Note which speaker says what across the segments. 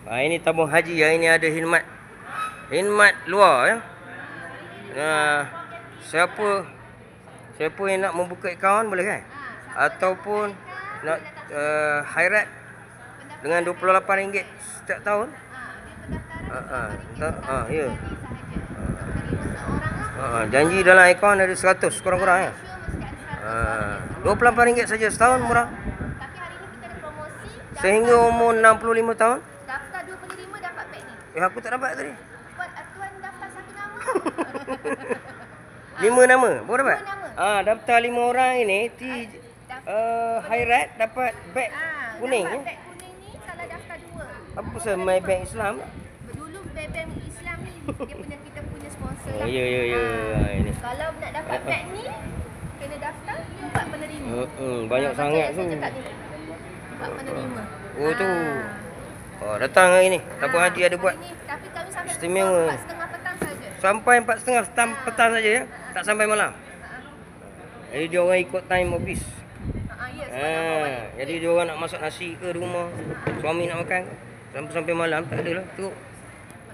Speaker 1: Ini tabung haji. Yang ini ada khidmat luar ya. Siapa yang nak membuka akaun boleh kan? Ataupun nak khairat dengan RM28 setiap tahun. Ya. Janji dalam akaun ada 100 kurang-kurang ya. RM28 saja setahun, murah. Sehingga umur 65 tahun.
Speaker 2: Daftar 25 dapat beg ni.
Speaker 1: Aku tak dapat tadi.
Speaker 2: Tuan daftar satu nama.
Speaker 1: 5 nama, baru dapat?
Speaker 2: 5 nama.
Speaker 1: Daftar 5 orang ini khairat dapat beg kuning.
Speaker 2: Dapat beg kuning ni kalau daftar 2.
Speaker 1: Apa pasal My Bank Islam?
Speaker 2: Dulu beg Islam ni kita punya sponsor lah.
Speaker 1: Ya. Ini.
Speaker 2: Kalau nak dapat beg ni kena daftar 4 penerima.
Speaker 1: Banyak sangat tu.
Speaker 2: 4 penerima.
Speaker 1: Oh tu. Datang hari ni. Tabung haji ada buat.
Speaker 2: Tapi kami sampai
Speaker 1: istimewa.
Speaker 2: 4:30 petang saja.
Speaker 1: Sampai 4:30 petang saja ya. Tak sampai malam. Jadi dia orang ikut time office. Jadi dia orang nak masak nasi ke rumah, suami nak makan sampai malam tak ada lah. Teruk.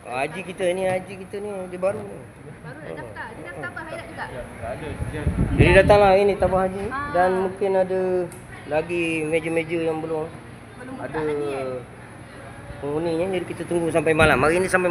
Speaker 1: Haji kita ni dia baru.
Speaker 2: Baru nak daftar. Dia daftar apa? Khairat juga?
Speaker 1: Jadi datanglah ini tabung haji dan mungkin ada lagi meja-meja yang belum ada penghuninya, jadi kita tunggu sampai malam. Hari ni sampai